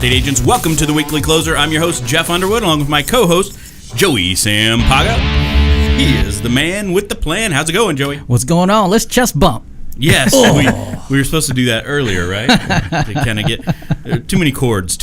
estate agents, welcome to the Weekly Closer. I'm your host, Jeff Underwood, along with my co-host, Joey Sampaga. He is the man with the plan. How's it going, Joey? What's going on? Let's chest bump. Yes, we were supposed to do that earlier, right? To kind of get too many chords.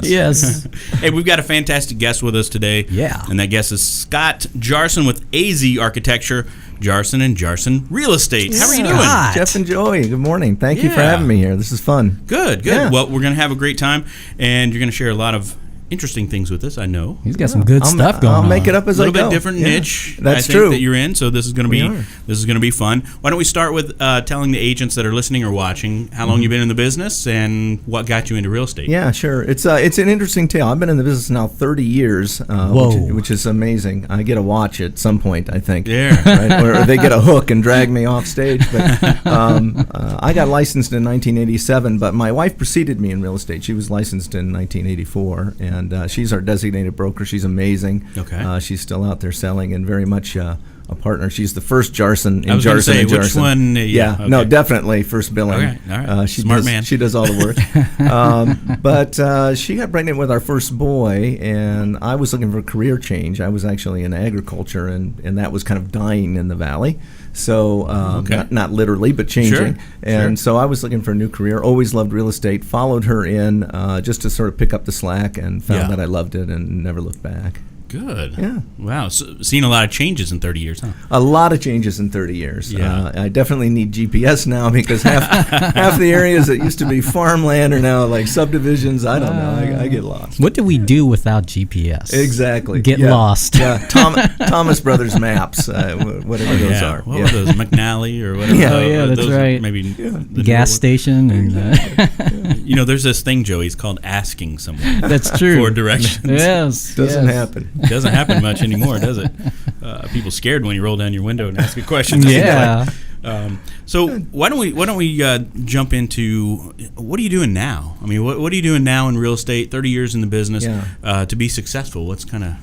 Yes. Hey, we've got a fantastic guest with us today. Yeah. And that guest is Scott Jarson with AZ Architecture, Jarson and Jarson Real Estate. How are you doing? Jeff and Joey, good morning. Thank you for having me here. This is fun. Good. Yeah. Well, we're going to have a great time, and you're going to share a lot of interesting things with us, I know. He's got some good stuff going on. I'll make it up as I go. A little bit different niche, that's I think, true. that you're in, so this is going to be fun. Why don't we start with telling the agents that are listening or watching how long you've been in the business and what got you into real estate? Yeah, sure. It's an interesting tale. I've been in the business now 30 years, which is amazing. I get a watch at some point, I think. Yeah. Right? Or they get a hook and drag me off stage. But I got licensed in 1987, but my wife preceded me in real estate. She was licensed in 1984, and she's our designated broker. She's amazing. Okay. She's still out there selling and very much a partner. She's the first Jarson in I was going to say, Jarson. which one? Okay. No, definitely first billing. Okay. All right. Smart man. She does all the work. But she got pregnant with our first boy, and I was looking for a career change. I was actually in agriculture, and that was kind of dying in the valley. So not literally, but changing. Sure. So I was looking for a new career. Always loved real estate. Followed her in just to sort of pick up the slack, and found that I loved it and never looked back. Good. Yeah. Wow. So, seen a lot of changes in 30 years, huh? A lot of changes in 30 years. Yeah. I definitely need GPS now because half the areas that used to be farmland are now like subdivisions. I don't know. I get lost. What do we do without GPS? Exactly. Get lost. Yeah. Thomas Brothers maps, whatever those are. What were those, McNally or whatever? Yeah. That's those right. Maybe the gas station. And there's this thing, Joey, it's called asking someone. That's true. For directions. Yes. Doesn't happen. Doesn't happen much anymore, does it? People scared when you roll down your window and ask a question. Yeah. So why don't we jump into what are you doing now? I mean, what are you doing now in real estate? 30 years in the business to be successful. What's kind of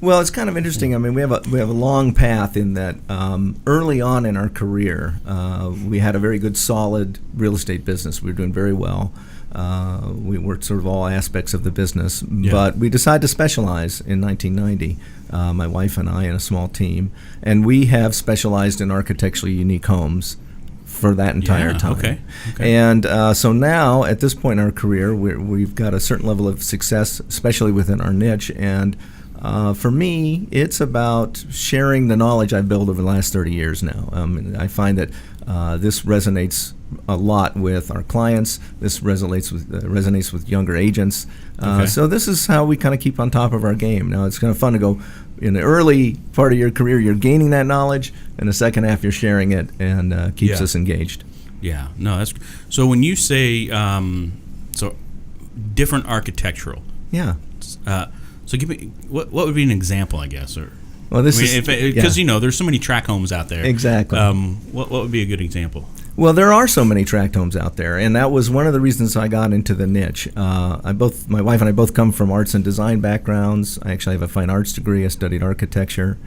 Well, it's kind of interesting. I mean, we have a long path in that early on in our career, we had a very good, solid real estate business. We were doing very well. We worked sort of all aspects of the business, but we decided to specialize in 1990, my wife and I and a small team, and we have specialized in architecturally unique homes for that entire time. Okay. And so now, at this point in our career, we've got a certain level of success, especially within our niche, and for me, it's about sharing the knowledge I've built over the last 30 years now. I find that this resonates a lot with our clients. This resonates with younger agents. So this is how we kind of keep on top of our game. Now, it's kind of fun to go in the early part of your career, you're gaining that knowledge, and the second half, you're sharing it, and keeps us engaged. Yeah. No, that's so. When you say so, different architectural. Yeah. So give me what would be an example, I guess, or well, because there's so many tract homes out there. Exactly. What would be a good example? Well, there are so many tract homes out there, and that was one of the reasons I got into the niche. My wife and I both come from arts and design backgrounds. I actually have a fine arts degree. I studied architecture.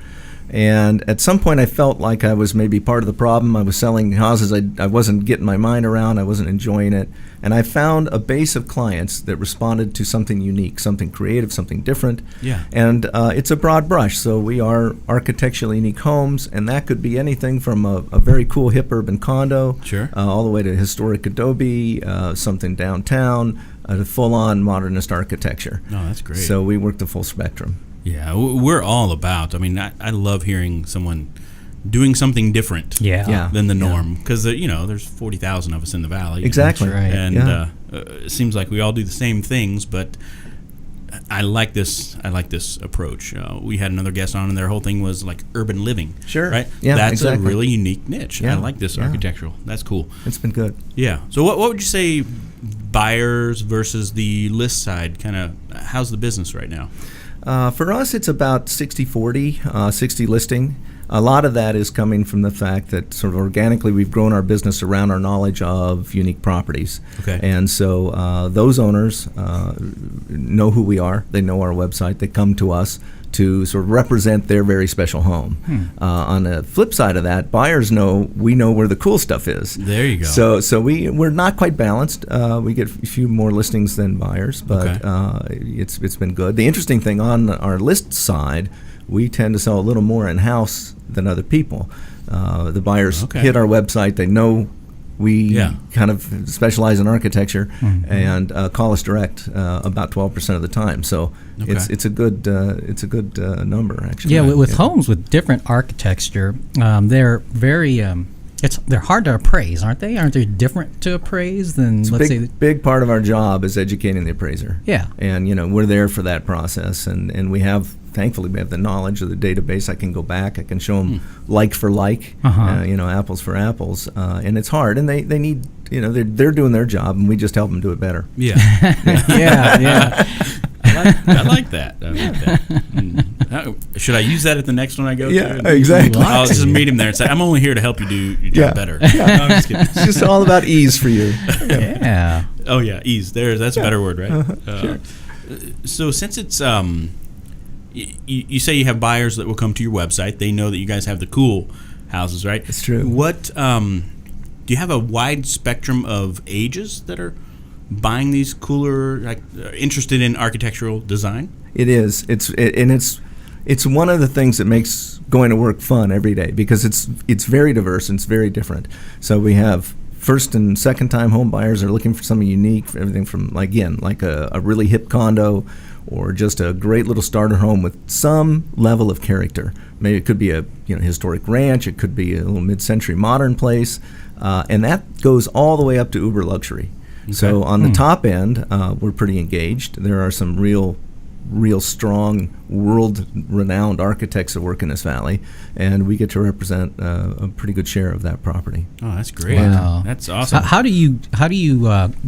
And at some point, I felt like I was maybe part of the problem. I was selling houses I wasn't getting my mind around. I wasn't enjoying it. And I found a base of clients that responded to something unique, something creative, something different. Yeah. And it's a broad brush. So we are architecturally unique homes, and that could be anything from a very cool hip urban condo all the way to historic adobe, something downtown, to full-on modernist architecture. Oh, that's great. So we work the full spectrum. Yeah, we're all about. I mean, I love hearing someone doing something different than the norm because there's 40,000 of us in the valley. Exactly. Right. And it seems like we all do the same things, but I like this approach. We had another guest on, and their whole thing was like urban living. Sure. Right. Yeah. That's exactly. a really unique niche. Yeah. I like this architectural. That's cool. It's been good. Yeah. So what would you say, buyers versus the list side? Kind of, how's the business right now? For us, it's about 60-40, 60 listing. A lot of that is coming from the fact that sort of organically we've grown our business around our knowledge of unique properties. Okay. And so those owners know who we are. They know our website. They come to us to sort of represent their very special home. On the flip side of that, buyers know we know where the cool stuff is. There you go. So we're not quite balanced. We get a few more listings than buyers, but it's been good. The interesting thing on our list side, we tend to sell a little more in-house than other people. The buyers hit our website. They know we kind of specialize in architecture and call us direct about 12% of the time. So it's a good number actually. Yeah, with homes with different architecture, they're very they're hard to appraise, aren't they? Aren't they different to appraise than big part of our job is educating the appraiser. Yeah, and we're there for that process, and we have. Thankfully, we have the knowledge of the database. I can go back. I can show them like for like, apples for apples. And it's hard. And they need, they're doing their job, and we just help them do it better. Yeah. yeah. I like that. Should I use that at the next one I go to? Yeah, exactly. I'll just meet him there and say, I'm only here to help you do your job better. Yeah. No, I'm just kidding. It's just all about ease for you. Yeah. Oh, yeah, ease. That's a better word, right? Sure. So since it's... You say you have buyers that will come to your website. They know that you guys have the cool houses, right? It's true. What do you have a wide spectrum of ages that are buying these cooler, interested in architectural design? It is. It's one of the things that makes going to work fun every day because it's very diverse and it's very different. So we have first and second time home buyers are looking for something unique, for everything from like a really hip condo or just a great little starter home with some level of character. Maybe it could be a historic ranch, it could be a little mid-century modern place, and that goes all the way up to uber luxury. Okay. So on the top end, we're pretty engaged. There are some real strong, world-renowned architects that work in this valley, and we get to represent a pretty good share of that property. Oh, that's great! Wow. That's awesome. How do you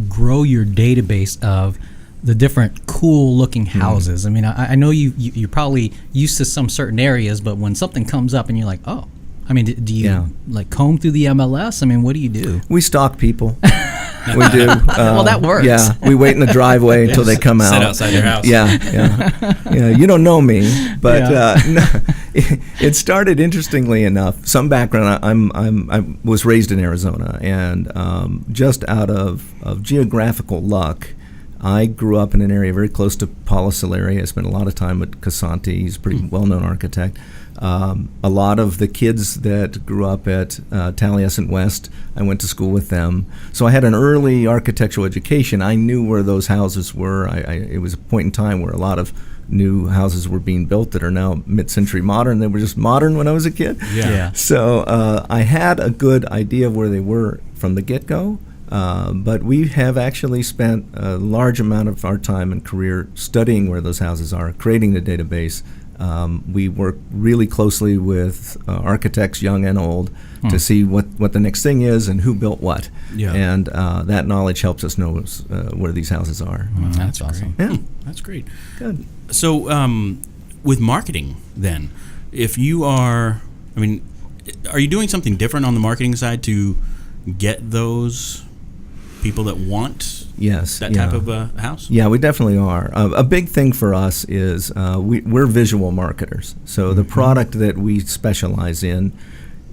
grow your database of the different cool-looking houses? I mean, I know you're probably used to some certain areas, but when something comes up and you're like, oh, I mean, do you comb through the MLS? I mean, what do you do? We stalk people. We do. Well, that works. Yeah, we wait in the driveway until they come out. Sit outside their house. Yeah. You don't know me, but it started interestingly enough. Some background. I was raised in Arizona, and just out of geographical luck, I grew up in an area very close to Paula Soleri. I spent a lot of time with Cassanti. He's a pretty well-known architect. A lot of the kids that grew up at Taliesin West, I went to school with them. So I had an early architectural education. I knew where those houses were. It was a point in time where a lot of new houses were being built that are now mid-century modern. They were just modern when I was a kid. Yeah. So I had a good idea of where they were from the get-go. But we have actually spent a large amount of our time and career studying where those houses are, creating the database. We work really closely with architects, young and old, to see what the next thing is and who built what. Yeah. And that knowledge helps us know where these houses are. That's awesome. Yeah. That's great. Good. So with marketing then, if you are, are you doing something different on the marketing side to get those people that want that type of a house? Yeah, we definitely are. A big thing for us is we're visual marketers. So the product that we specialize in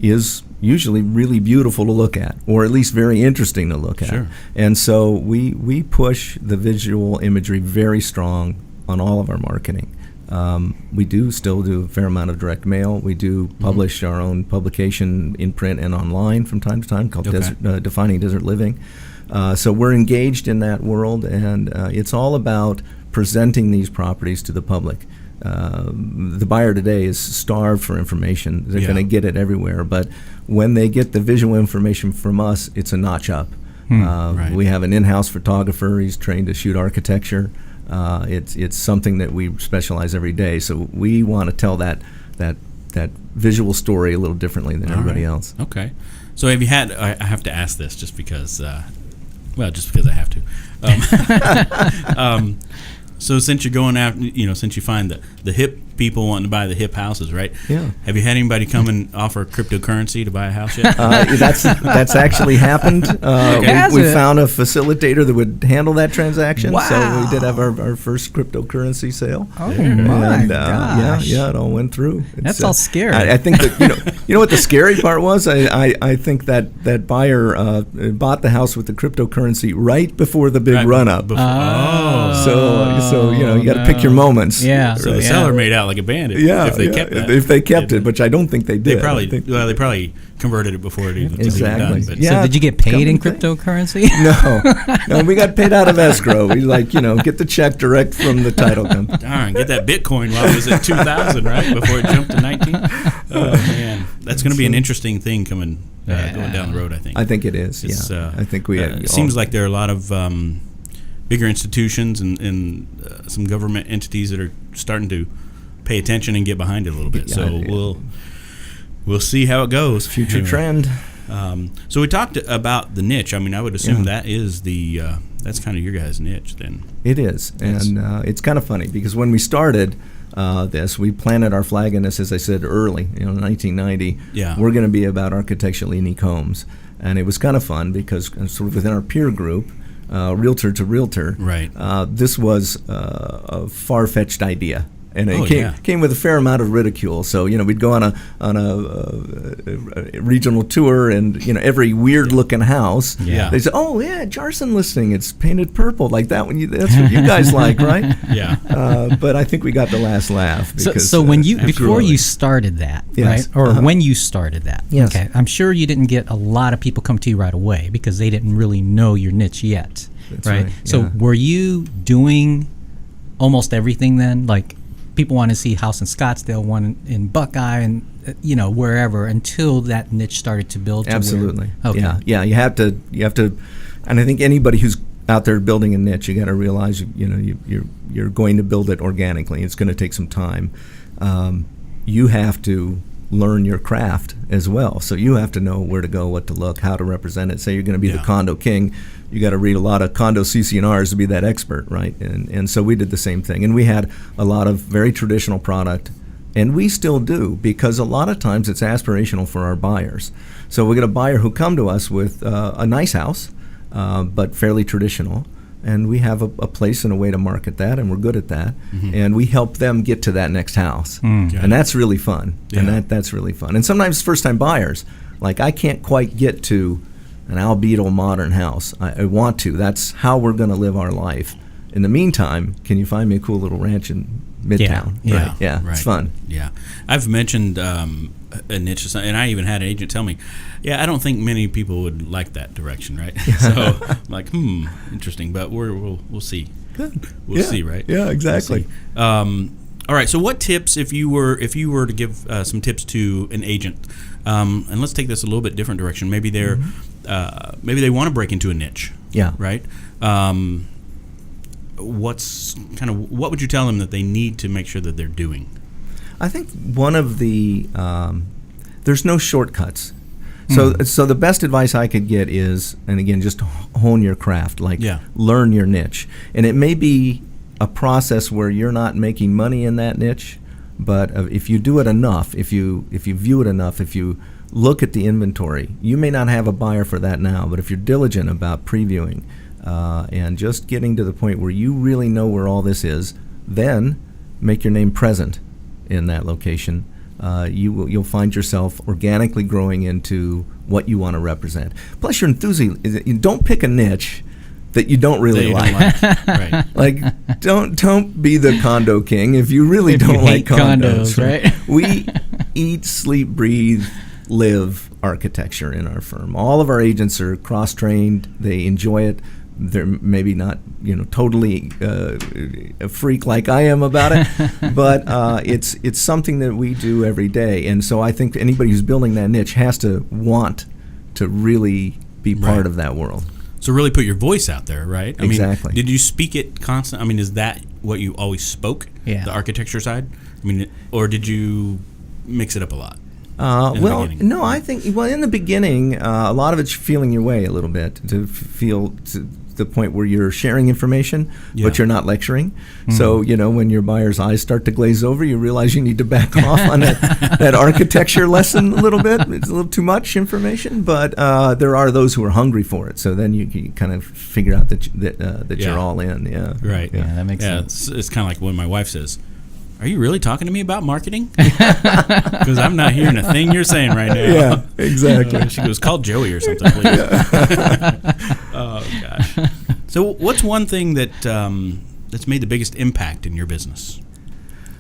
is usually really beautiful to look at, or at least very interesting to look at. And so we push the visual imagery very strong on all of our marketing. We still do a fair amount of direct mail. We do publish our own publication in print and online from time to time called Defining Desert Living. So we're engaged in that world, and it's all about presenting these properties to the public. The buyer today is starved for information. They're going to get it everywhere, but when they get the visual information from us, it's a notch up. We have an in-house photographer. He's trained to shoot architecture. It's something that we specialize every day. So we want to tell that visual story a little differently than everybody else. Okay. So have you had? I have to ask this just because I have to. So since you're going after, since you find the hip people wanting to buy the hip houses, right? Yeah. Have you had anybody come and offer cryptocurrency to buy a house yet? That's actually happened. Has We it? found a facilitator that would handle that transaction. Wow. So we did have our first cryptocurrency sale. Oh my gosh! Yeah, it all went through. That's all scary. I think that you know what the scary part was. I think that buyer bought the house with the cryptocurrency right before the big run up. So you got to pick your moments. Yeah. So the seller made out like a bandit. Yeah, if they kept that. If they kept it, which I don't think they did. They probably converted it before it even was even done. But Yeah. So did you get paid in Come to cryptocurrency? No, we got paid out of escrow. We get the check direct from the title company. Darn, get that Bitcoin while it was at 2,000, right? Before it jumped to 19. Oh, man. That's going to be an interesting thing going down the road, I think. I think it is, It's, I think it seems like there are a lot of bigger institutions and some government entities that are starting to pay attention and get behind it a little bit. So we'll see how it goes. Future trend. So we talked about the niche. I mean, I would assume that is that's kind of your guys' niche then. It is, and it's kind of funny because when we started this, we planted our flag in this, as I said, early, 1990. Yeah. We're going to be about architecturally unique homes, and it was kind of fun because sort of within our peer group, realtor to realtor, right. This was a far-fetched idea. And it came with a fair amount of ridicule. So we'd go on a regional tour, and every weird looking house. Yeah. They say, "Oh yeah, Jarson listing. It's painted purple like that one. That's what you guys like, right?" Yeah. But I think we got the last laugh. Because, so when you after before all, you started that, Yes. right? Or when you started that, Yes. okay. I'm sure you didn't get a lot of people come to you right away because they didn't really know your niche yet, That's right? right, So yeah. were you doing almost everything then? Like people want to see house in Scottsdale, one in Buckeye, and wherever until that niche started to build. Absolutely. Okay. Yeah. You have to, and I think anybody who's out there building a niche, you got to realize, you're going to build it organically. It's going to take some time. You have to learn your craft as well. So you have to know where to go, what to look, how to represent it. Say you're going to be the condo king, you got to read a lot of condo CC&Rs to be that expert, right? And so we did the same thing. And we had a lot of very traditional product, and we still do, because a lot of times it's aspirational for our buyers. So we get a buyer who come to us with a nice house, but fairly traditional, and we have a place and a way to market that, and we're good at that, and we help them get to that next house, and that's really fun. And that's really fun. And sometimes first-time buyers, like, I can't quite get to an albedo modern house. I want to. That's how we're going to live our life. In the meantime, can you find me a cool little ranch in Midtown? Yeah. It's fun. Yeah, I've mentioned a niche, and I even had an agent tell me, I don't think many people would like that direction, right? So I'm like, interesting, but we'll see. Good. We'll see, right? Yeah, exactly. We'll see. All right. So, what tips, if you were to give some tips to an agent, and let's take this a little bit different direction. Maybe maybe they want to break into a niche. Yeah. Right. What would you tell them that they need to make sure that they're doing? I think one of the there's no shortcuts. So the best advice I could get is, and again, just hone your craft, learn your niche. And it may be a process where you're not making money in that niche, but if you do it enough, if you view it enough, if you look at the inventory, you may not have a buyer for that now, but if you're diligent about previewing and just getting to the point where you really know where all this is, then make your name present in that location. You'll find yourself organically growing into what you want to represent. Plus, your enthusiasm. You don't pick a niche that you don't really like. Right. Like, don't be the condo king if you really don't like condos. Right? We eat, sleep, breathe, live architecture in our firm. All of our agents are cross-trained. They enjoy it. They're maybe not, totally a freak like I am about it, but it's something that we do every day. And so I think anybody who's building that niche has to want to really be part of that world. So really put your voice out there, right? Exactly. Did you speak it constant? I mean, is that what you always spoke? Yeah. The architecture side? I mean, or did you mix it up a lot? No, I think, in the beginning, a lot of it's feeling your way a little bit, to feel the point where you're sharing information, Yeah. but you're not lecturing. So, when your buyer's eyes start to glaze over, you realize you need to back off on that architecture lesson a little bit. It's a little too much information, but there are those who are hungry for it. So then you kind of figure out that Yeah. you're all in. Yeah. Right. Yeah, that makes sense. It's kind of like when my wife says, "Are you really talking to me about marketing?" Because I'm not hearing a thing you're saying right now. Yeah, exactly. She goes, "Call Joey or something, please." Oh gosh. So, what's one thing that that's made the biggest impact in your business?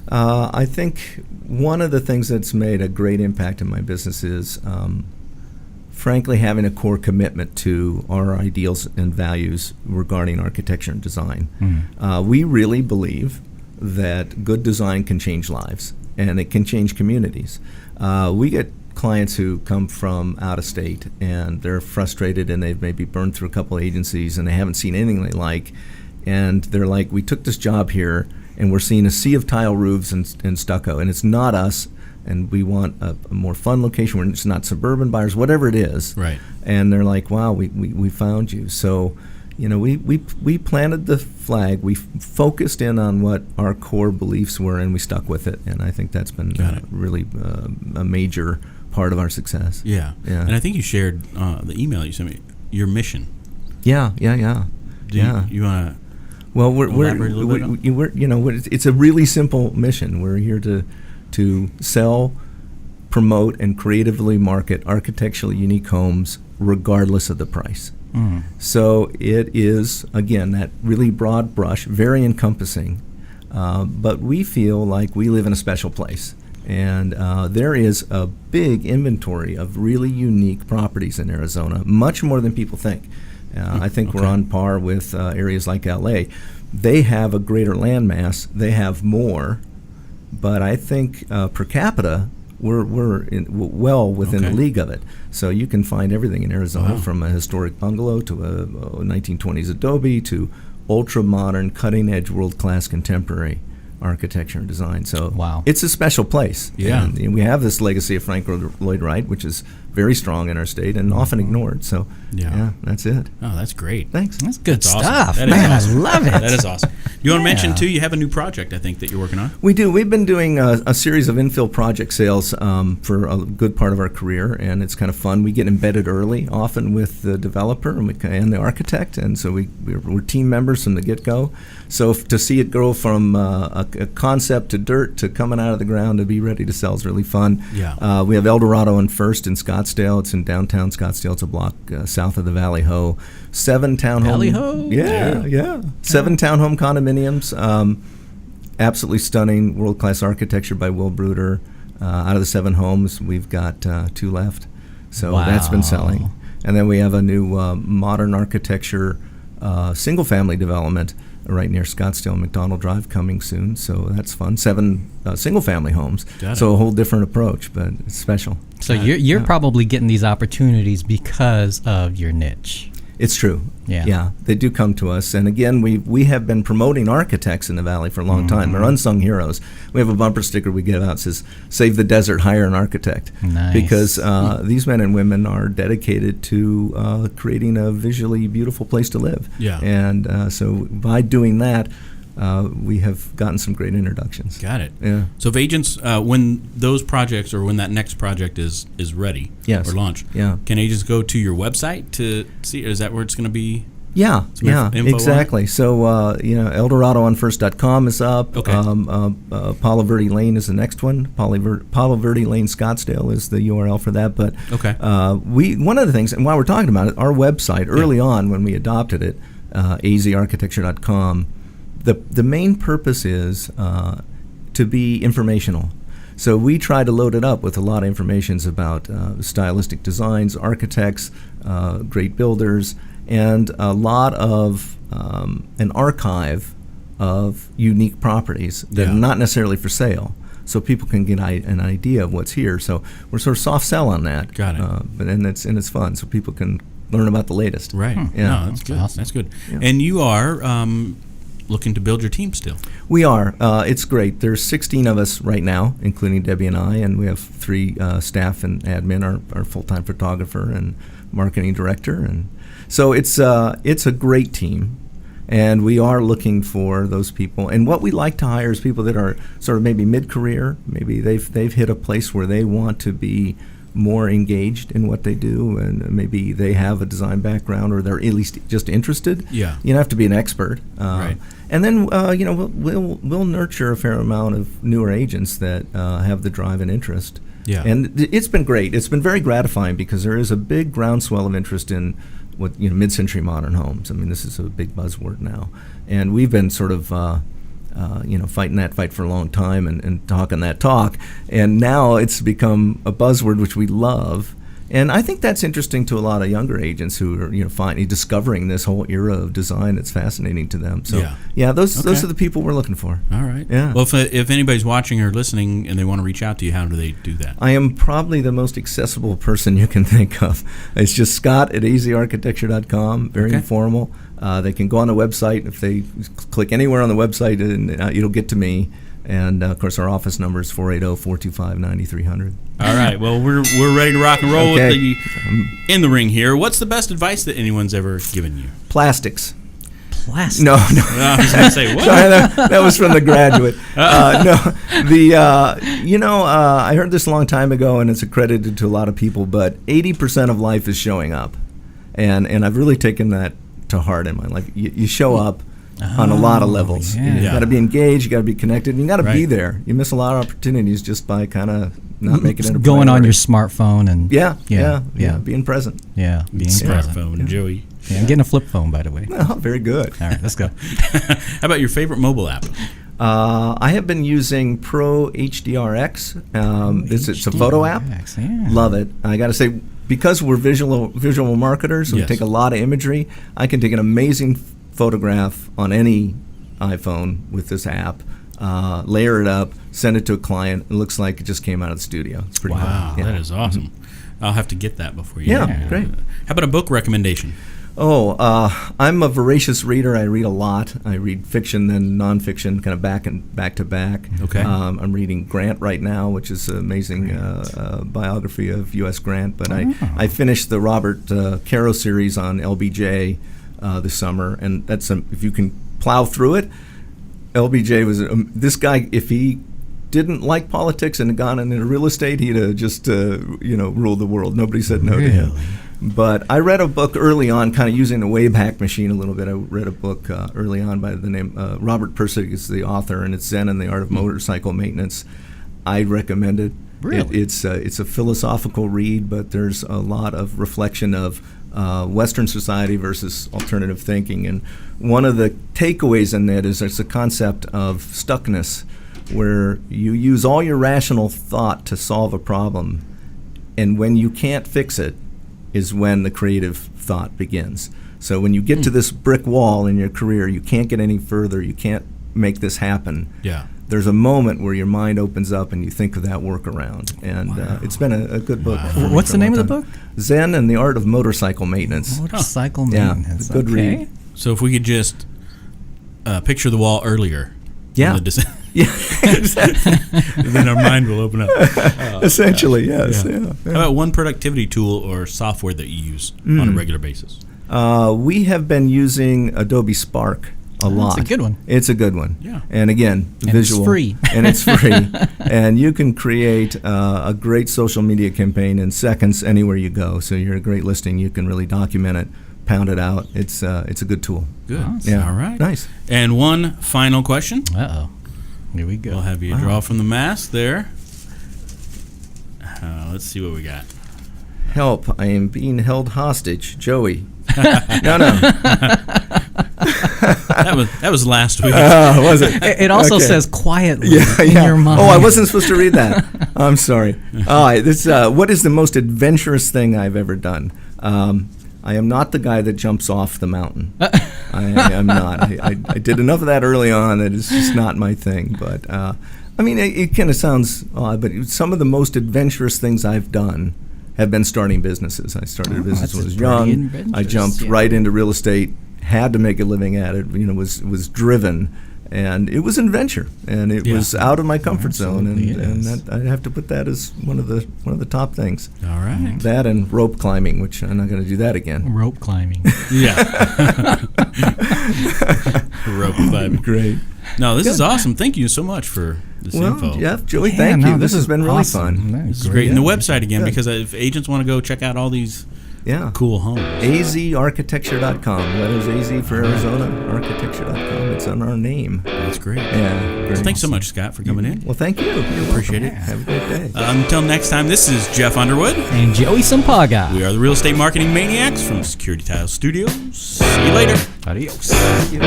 I think one of the things that's made a great impact in my business is, frankly, having a core commitment to our ideals and values regarding architecture and design. We really believe that good design can change lives, and it can change communities. We get clients who come from out of state, and they're frustrated, and they've maybe burned through a couple of agencies, and they haven't seen anything they like. And they're like, "We took this job here, and we're seeing a sea of tile roofs and stucco, and it's not us, and we want a more fun location where it's not suburban buyers," whatever it is. Right. And they're like, "Wow, we found you." So, we planted the flag. We focused in on what our core beliefs were, and we stuck with it. And I think that's been really a major part of our success. Yeah. Yeah. And I think you shared the email you sent me, your mission. Yeah. Do you want to? Well, elaborate a little bit it's a really simple mission. We're here to sell, promote, and creatively market architecturally unique homes, regardless of the price. So it is, again, that really broad brush, very encompassing. But we feel like we live in a special place. And there is a big inventory of really unique properties in Arizona, much more than people think. I think we're on par with areas like LA. They have a greater land mass. They have more. But I think per capita, we're well within the league of it. So you can find everything in Arizona, from a historic bungalow to a 1920s adobe to ultra-modern, cutting-edge, world-class contemporary architecture and design. So it's a special place. Yeah. And we have this legacy of Frank Lloyd Wright, which is very strong in our state and often ignored. So, that's it. Oh, that's great. Thanks. That's good That's stuff. awesome. Man, awesome. I love it. That is awesome. You want to mention, too, you have a new project, I think, that you're working on? We do. We've been doing a series of infill project sales for a good part of our career, and it's kind of fun. We get embedded early, often with the developer and the architect, and so we're team members from the get-go. So to see it grow from a concept to dirt to coming out of the ground to be ready to sell is really fun. Yeah. We have Eldorado on First in Scottsdale. It's in downtown Scottsdale. It's a block south of the Valley Ho. 7 townhome. Valley Ho? Yeah. 7 townhome condominiums. Absolutely stunning, world-class architecture by Will Bruder. Out of the 7 homes, we've got 2 left. So that's been selling. And then we have a new modern architecture single-family development right near Scottsdale and McDonald Drive coming soon. So that's fun. 7 single-family homes. So a whole different approach, but it's special. So you're probably getting these opportunities because of your niche. It's true. Yeah. They do come to us. And again, we have been promoting architects in the Valley for a long time. They're unsung heroes. We have a bumper sticker we give out that says, "Save the desert, hire an architect." Nice. Because these men and women are dedicated to creating a visually beautiful place to live. Yeah. And so by doing that, we have gotten some great introductions. Got it. Yeah. So if agents, when those projects or when that next project is ready or launched, can agents go to your website to see? Is that where it's going to be? Yeah, info exactly. So, EldoradoOnFirst.com is up. Okay. Palo Verde Lane is the next one. Palo Verde Lane Scottsdale is the URL for that. But one of the things, and while we're talking about it, our website, early on when we adopted it, azarchitecture.com, the main purpose is to be informational. So we try to load it up with a lot of information about stylistic designs, architects, great builders, and a lot of an archive of unique properties that are not necessarily for sale, so people can get an idea of what's here. So we're sort of soft sell on that. Got it. But it's fun, so people can learn about the latest. Right. Yeah. No, that's good. Awesome. That's good. Yeah. And you are looking to build your team still. We are. It's great. There's 16 of us right now, including Debbie and I, and we have 3 staff and admin, our full-time photographer and marketing director, and So it's a great team. And we are looking for those people. And what we like to hire is people that are sort of maybe mid-career. Maybe they've hit a place where they want to be more engaged in what they do, and maybe they have a design background, or they're at least just interested. Yeah. You don't have to be an expert. Right. And then we'll nurture a fair amount of newer agents that have the drive and interest. Yeah. And it's been great. It's been very gratifying because there is a big groundswell of interest in what mid-century modern homes. I mean, this is a big buzzword now, and we've been sort of fighting that fight for a long time and talking that talk, and now it's become a buzzword which we love. And I think that's interesting to a lot of younger agents who are finally discovering this whole era of design that's fascinating to them. So those are the people we're looking for. All right. Yeah. Well, if anybody's watching or listening and they want to reach out to you, how do they do that? I am probably the most accessible person you can think of. It's just Scott@azarchitecture.com. Very informal. They can go on the website. If they click anywhere on the website, and it'll get to me. And, of course, our office number is 480-425-9300. All right. Well, we're ready to rock and roll with the In the Ring here. What's the best advice that anyone's ever given you? Plastics. Plastics? No. I was going to say, what? Sorry, that was from The Graduate. I heard this a long time ago, and it's accredited to a lot of people, but 80% of life is showing up. And I've really taken that to heart in my life. You show up on a lot of levels. Yeah. You got to be engaged, you got to be connected, and you got to be there. You miss a lot of opportunities just by kind of not making it a going priority. on your smartphone and being present. being present. Smartphone, Joey. Yeah, I'm getting a flip phone, by the way. Oh, very good. All right, let's go. How about your favorite mobile app? I have been using Pro HDRX. It's a photo app. Yeah. Love it. I got to say, because we're visual marketers, we take a lot of imagery. I can take an amazing photograph on any iPhone with this app, layer it up, send it to a client. It looks like it just came out of the studio. It's pretty cool. Wow, Yeah. that is awesome. I'll have to get that before you. Yeah, great. How about a book recommendation? I'm a voracious reader. I read a lot. I read fiction and nonfiction, kind of back to back. Okay. I'm reading Grant right now, which is an amazing biography of U.S. Grant. But I finished the Robert Caro series on LBJ this summer, and that's if you can plow through it. LBJ was this guy. If he didn't like politics and had gone into real estate, he'd have just ruled the world. Nobody said no to him. But I read a book early on, kind of using the Wayback Machine a little bit. I read a book early on by the name Robert Pirsig is the author, and it's Zen and the Art of Motorcycle Maintenance. I recommend it. Really? It's a philosophical read, but there's a lot of reflection of Western society versus alternative thinking. And one of the takeaways in that is there's a concept of stuckness, where you use all your rational thought to solve a problem, and when you can't fix it is when the creative thought begins. So when you get to this brick wall in your career, you can't get any further, you can't make this happen. Yeah. There's a moment where your mind opens up and you think of that workaround. And it's been a good book. What's the name of the book? Zen and the Art of Motorcycle Maintenance. Motorcycle Yeah, maintenance. good read. So if we could just picture the wall earlier. Yeah. Yeah, exactly. Then our mind will open up. Essentially, yes. Yeah. How about one productivity tool or software that you use on a regular basis? We have been using Adobe Spark a lot. It's a good one. It's a good one. Yeah. And again, visual. It's free. And it's free. And you can create a great social media campaign in seconds anywhere you go. So you're a great listing. You can really document it, pound it out. It's a good tool. Good. Awesome. Yeah. All right. Nice. And one final question. Uh-oh. Here we go. We'll have you draw from the mask there. Let's see what we got. Help, I am being held hostage. Joey. No. That was last week. Was it? It also Okay. says quietly Yeah. in your mind. Oh, I wasn't supposed to read that. I'm sorry. All right. What is the most adventurous thing I've ever done? I am not the guy that jumps off the mountain. I am not. I did enough of that early on that it's just not my thing. But, it kind of sounds odd, but some of the most adventurous things I've done have been starting businesses. I started a business when I was young. I jumped right into real estate, had to make a living at it, was driven. and it was an adventure, and it was out of my comfort zone, and that, I have to put that as one of the top things. All right. That and rope climbing, which I'm not going to do that again. Rope climbing. Yeah. Rope climbing. Great. No, this is awesome. Thank you so much for this info. Jeff, Joey, thank you. This has been really awesome. fun. This is great. And the website again, because if agents want to go check out all these cool homes. azarchitecture.com. Letters AZ for Arizona, architecture.com. It's on our name. That's great. Yeah. Well, thanks so much, Scott, for coming in. Well, thank you. You're Appreciate welcome. it. Have a great day. Until next time, this is Jeff Underwood. And Joey Sampaga. We are the Real Estate Marketing Maniacs from Security Tile Studios. See you later. Adios. Thank you.